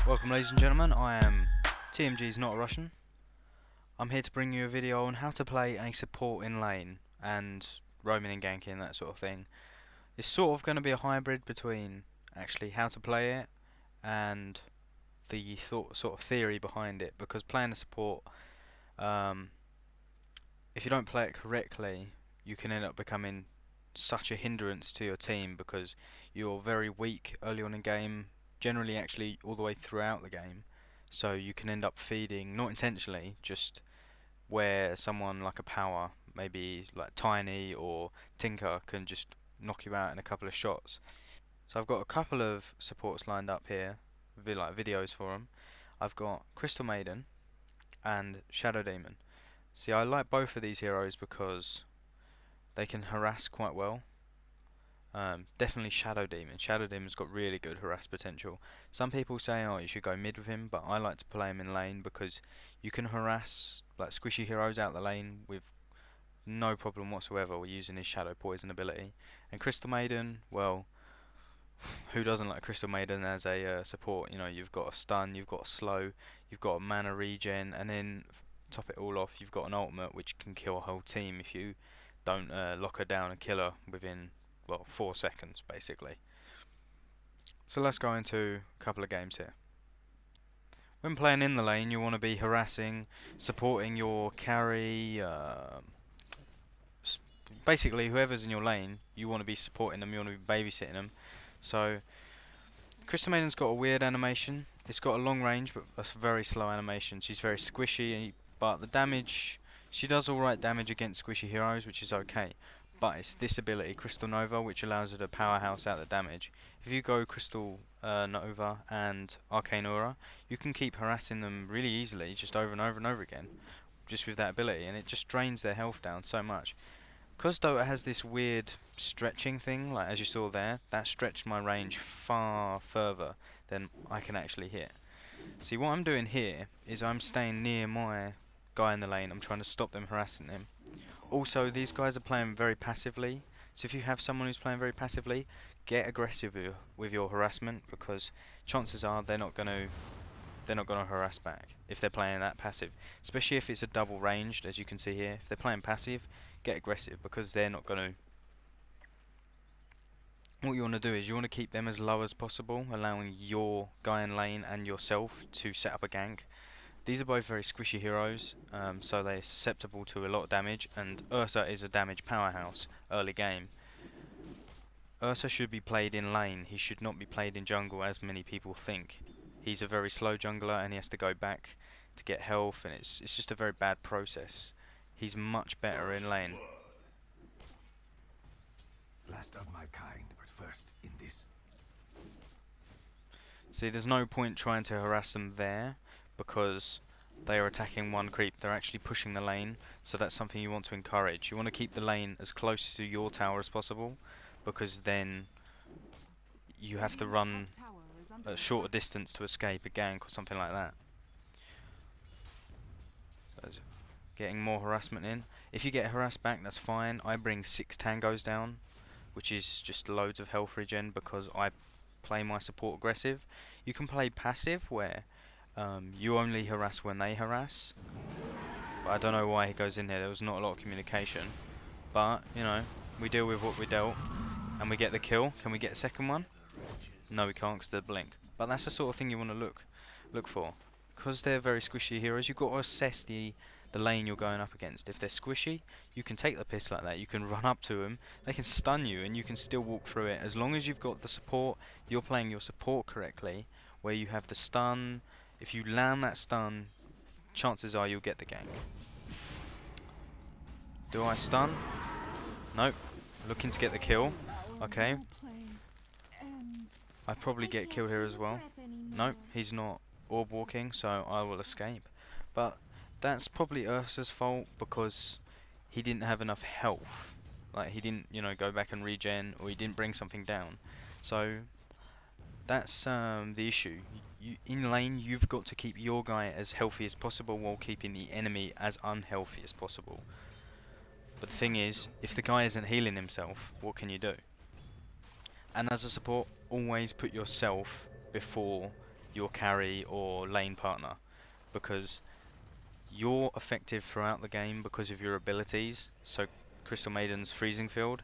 Welcome ladies and gentlemen, I am TMG.NotARussian. I'm here to bring you a video on how to play a support in lane and roaming and ganking, that sort of thing. It's sort of going to be a hybrid between actually how to play it and the sort of theory behind it, because playing a support, if you don't play it correctly, you can end up becoming such a hindrance to your team because you're very weak early on in game, generally actually all the way throughout the game, so you can end up feeding, not intentionally, just where someone like a power, maybe like Tiny or Tinker, can just knock you out in a couple of shots. So I've got a couple of supports lined up here, like videos for them. I've got Crystal Maiden and Shadow Demon. See, I like both of these heroes because they can harass quite well. Definitely Shadow Demon. Shadow Demon's got really good harass potential. Some people say, oh, you should go mid with him, but I like to play him in lane because you can harass like squishy heroes out the lane with no problem whatsoever. We're using his Shadow Poison ability. And Crystal Maiden, well, who doesn't like Crystal Maiden as a support? You know, you've got a stun, you've got a slow, you've got a mana regen, and then top it all off, you've got an ultimate which can kill a whole team if you don't lock her down and kill her within, well, 4 seconds basically. So let's go into a couple of games here. When playing in the lane, you want to be harassing, supporting your carry, basically whoever's in your lane, you want to be supporting them, you want to be babysitting them. So Crystal Maiden's got a weird animation. It's got a long range but a very slow animation. She's very squishy, but the damage, she does alright damage against squishy heroes, which is okay. But it's this ability, Crystal Nova, which allows her to powerhouse out the damage. If you go Crystal Nova and Arcane Aura, you can keep harassing them really easily, just over and over and over again, just with that ability, and it just drains their health down so much. Because Dota has this weird stretching thing, like as you saw there, that stretched my range far further than I can actually hit. See, what I'm doing here is I'm staying near my guy in the lane. I'm trying to stop them harassing him. Also, these guys are playing very passively, so if you have someone who's playing very passively, get aggressive with your harassment, because chances are they're not going to harass back if they're playing that passive. Especially if it's a double ranged, as you can see here. If they're playing passive, get aggressive, because they're not going to. What you want to do is you want to keep them as low as possible, allowing your guy in lane and yourself to set up a gank. These are both very squishy heroes, so they're susceptible to a lot of damage, and Ursa is a damage powerhouse early game. Ursa should be played in lane, he should not be played in jungle as many people think. He's a very slow jungler and he has to go back to get health, and it's just a very bad process. He's much better in lane. Last of my kind, but first in this. See, there's no point trying to harass them there, because they are attacking one creep. They're actually pushing the lane, so that's something you want to encourage. You want to keep the lane as close to your tower as possible, because then you have to run a shorter distance to escape a gank or something like that. So getting more harassment in. If you get harassed back, that's fine. I bring 6 tangos down, which is just loads of health regen, because I play my support aggressive. You can play passive, where you only harass when they harass. But I don't know why he goes in there. There was not a lot of communication. But, you know, we deal with what we dealt, and we get the kill. Can we get a second one? No, we can't, because they're blink. But that's the sort of thing you want to look for. Because they're very squishy heroes, you've got to assess the lane you're going up against. If they're squishy, you can take the piss like that. You can run up to them, they can stun you, and you can still walk through it. As long as you've got the support, you're playing your support correctly, where you have the stun. If you land that stun, chances are you'll get the gank. Do I stun? Nope. Looking to get the kill. Okay. I probably get killed here as well. Nope, he's not orb walking, so I will escape. But that's probably Ursa's fault, because he didn't have enough health. Like, he didn't, you know, go back and regen, or he didn't bring something down. So that's the issue. In lane, you've got to keep your guy as healthy as possible while keeping the enemy as unhealthy as possible. But the thing is, if the guy isn't healing himself, what can you do? And as a support, always put yourself before your carry or lane partner, because you're effective throughout the game because of your abilities. So Crystal Maiden's Freezing Field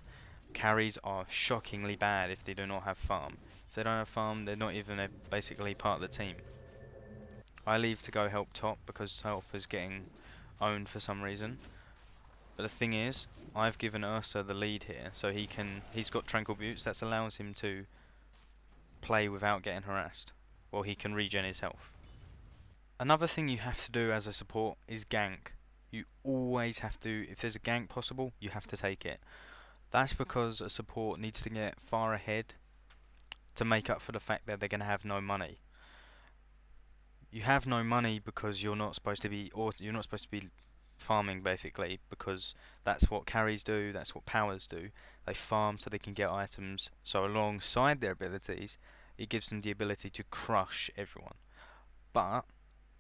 carries are shockingly bad if they do not have farm. If they don't have farm, they're not even basically part of the team. I leave to go help top because top is getting owned for some reason. But the thing is, I've given Ursa the lead here, so he's got Tranquil Boots. That allows him to play without getting harassed. Well, he can regen his health. Another thing you have to do as a support is gank. You always have to, if there's a gank possible, you have to take it. That's because a support needs to get far ahead to make up for the fact that they're going to have no money. You have no money because you're not supposed to be, or you're not supposed to be farming basically, because that's what carries do, that's what powers do. They farm so they can get items. So alongside their abilities, it gives them the ability to crush everyone. But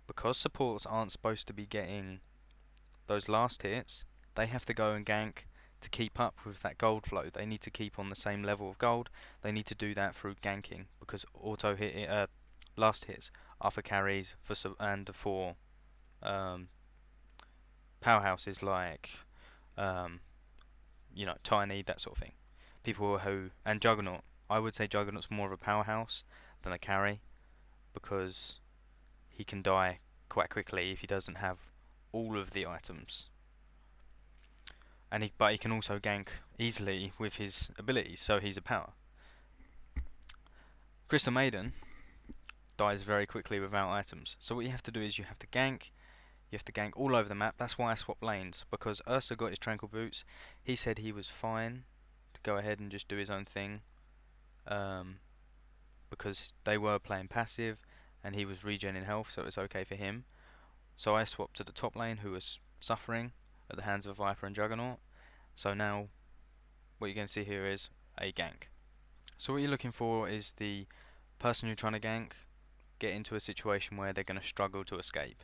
because supports aren't supposed to be getting those last hits, they have to go and gank to keep up with that gold flow. They need to keep on the same level of gold. They need to do that through ganking, because auto hit last hits are for carries and for powerhouses like Tiny, that sort of thing. People who and Juggernaut. I would say Juggernaut's more of a powerhouse than a carry, because he can die quite quickly if he doesn't have all of the items. But he can also gank easily with his abilities, so he's a power. Crystal Maiden dies very quickly without items. So what you have to do is you have to gank. You have to gank all over the map. That's why I swapped lanes, because Ursa got his Tranquil Boots. He said he was fine to go ahead and just do his own thing, because they were playing passive and he was regenerating health, so it was okay for him. So I swapped to the top lane, who was suffering at the hands of Viper and Juggernaut. So now what you're going to see here is a gank. So what you're looking for is the person you're trying to gank get into a situation where they're going to struggle to escape.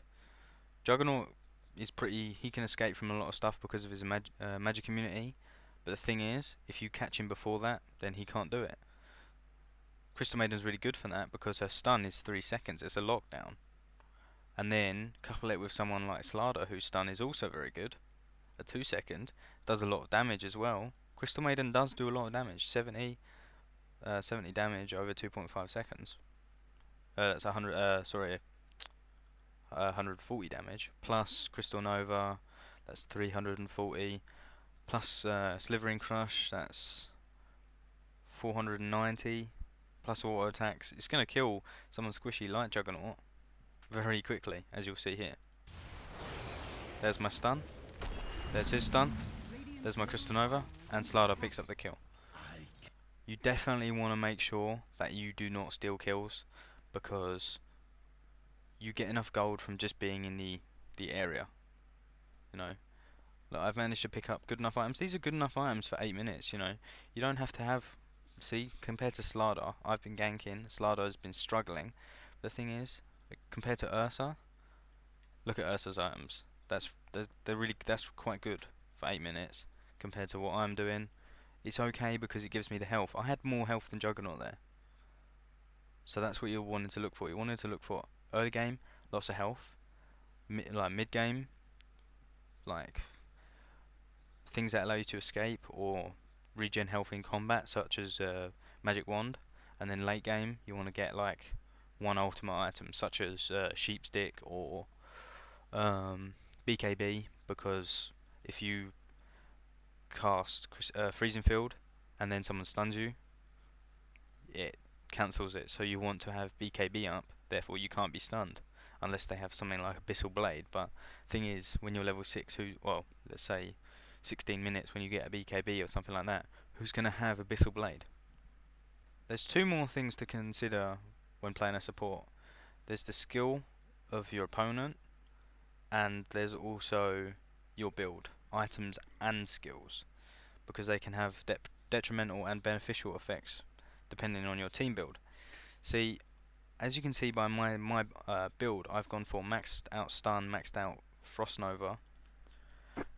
Juggernaut is he can escape from a lot of stuff because of his magic immunity, but the thing is, if you catch him before that, then he can't do it. Crystal Maiden's really good for that because her stun is 3 seconds, it's a lockdown. And then couple it with someone like Slardar, whose stun is also very good, a 2 second, does a lot of damage as well. Crystal Maiden does do a lot of damage, 70 damage over 2.5 seconds. That's 140 damage, plus Crystal Nova, that's 340, plus Slithering Crush, that's 490, plus auto attacks. It's going to kill someone squishy like Juggernaut very quickly, as you'll see here. There's my stun, there's his stun, there's my Crystal Nova, and Slardar picks up the kill. You definitely want to make sure that you do not steal kills, because you get enough gold from just being in the area. Look, I've managed to pick up good enough items. These are good enough items for 8 minutes. You don't have to have. See, compared to Slardar, I've been ganking. Slardar has been struggling. The thing is, compared to Ursa, look at Ursa's items. That's quite good for 8 minutes compared to what I'm doing. It's okay because it gives me the health. I had more health than Juggernaut there. So that's what you're wanting to look for. You wanted to look for early game, lots of health. Mid game, like things that allow you to escape or regen health in combat, such as Magic Wand. And then late game, you want to get like one ultimate item, such as Sheep Stick or BKB, because if you cast Freezing Field and then someone stuns you, it cancels it. So you want to have BKB up, therefore you can't be stunned unless they have something like Abyssal Blade. But thing is, when you're level 6, let's say 16 minutes when you get a BKB or something like that, who's going to have Abyssal Blade? There's two more things to consider when playing a support. There's the skill of your opponent, and there's also your build, items and skills, because they can have detrimental and beneficial effects depending on your team build. See, as you can see by my build, I've gone for maxed out stun, maxed out Frost Nova.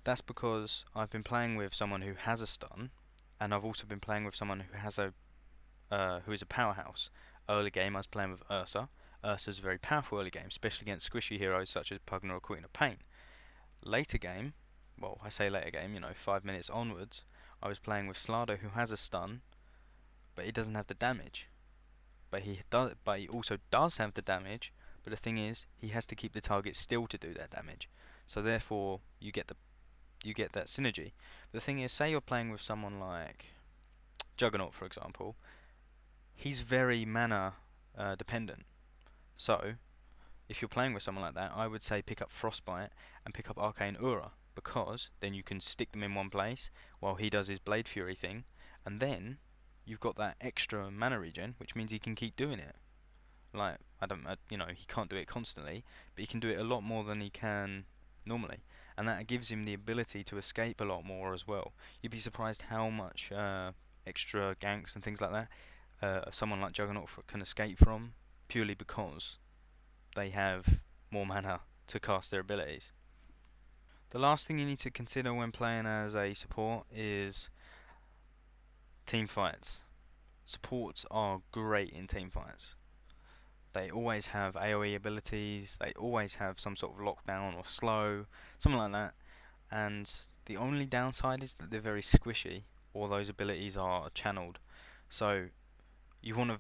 That's because I've been playing with someone who has a stun, and I've also been playing with someone who has who is a powerhouse. Early game I was playing with Ursa. Ursa's very powerful early game, especially against squishy heroes such as Pugna or Queen of Pain. Later game, well, I say later game, 5 minutes onwards, I was playing with Slardo, who has a stun, but he doesn't have the damage. But he also does have the damage. But the thing is, he has to keep the target still to do that damage. So therefore, you get that synergy. But the thing is, say you're playing with someone like Juggernaut, for example. He's very mana dependent. So if you're playing with someone like that, I would say pick up Frostbite and pick up Arcane Aura, because then you can stick them in one place while he does his Blade Fury thing, and then you've got that extra mana regen, which means he can keep doing it. Like, he can't do it constantly, but he can do it a lot more than he can normally, and that gives him the ability to escape a lot more as well. You'd be surprised how much extra ganks and things like that someone like Juggernaut can escape from, purely because they have more mana to cast their abilities. The last thing you need to consider when playing as a support is team fights. Supports are great in team fights. They always have AoE abilities, they always have some sort of lockdown or slow, something like that. And the only downside is that they're very squishy, or those abilities are channeled. So you want to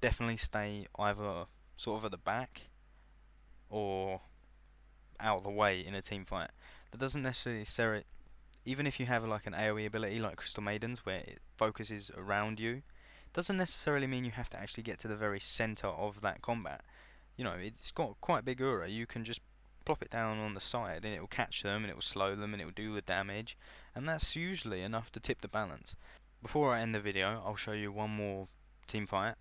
definitely stay either sort of at the back or out of the way in a team fight. That doesn't necessarily, even if you have like an AoE ability like Crystal Maidens where it focuses around you, doesn't necessarily mean you have to actually get to the very center of that combat. It's got quite big aura. You can just plop it down on the side and it will catch them and it will slow them and it will do the damage, and that's usually enough to tip the balance. Before I end the video, I'll show you one more team fight.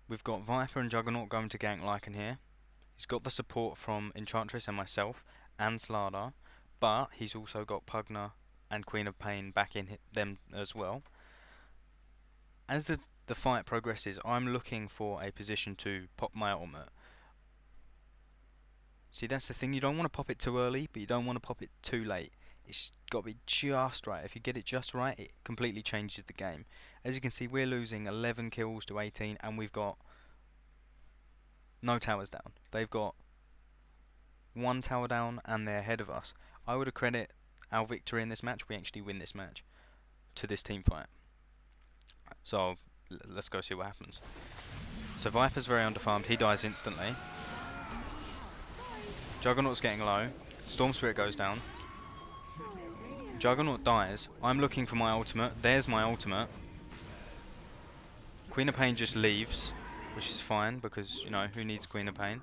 We've got Viper and Juggernaut going to gank Lycan here. He's got the support from Enchantress and myself and Slardar, but he's also got Pugna and Queen of Pain back in them as well. As the fight progresses, I'm looking for a position to pop my ultimate. See, that's the thing, you don't want to pop it too early, but you don't want to pop it too late. It's got to be just right. If you get it just right, it completely changes the game. As you can see, we're losing 11 kills to 18, and we've got no towers down. They've got one tower down, and they're ahead of us. I would accredit our victory in this match, we actually win this match, to this team fight. So let's go see what happens. So Viper's very underfarmed, he dies instantly. Juggernaut's getting low. Storm Spirit goes down. Juggernaut dies. I'm looking for my ultimate. There's my ultimate. Queen of Pain just leaves, which is fine because, who needs Queen of Pain?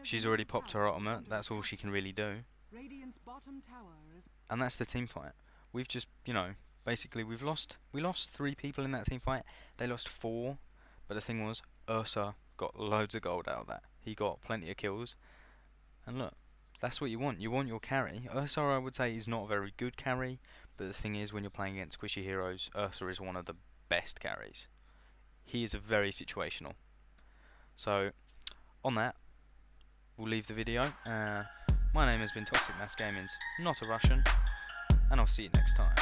She's already popped her ultimate. That's all she can really do. And that's the team fight. We've just, basically we lost 3 people in that team fight. They lost 4, but the thing was, Ursa got loads of gold out of that. He got plenty of kills. And look, that's what you want. You want your carry. Ursa, I would say, is not a very good carry, but the thing is, when you're playing against squishy heroes, Ursa is one of the best carries. He is very situational. So, on that, we'll leave the video. My name has been Toxic Mass Gaming's Not a Russian, and I'll see you next time.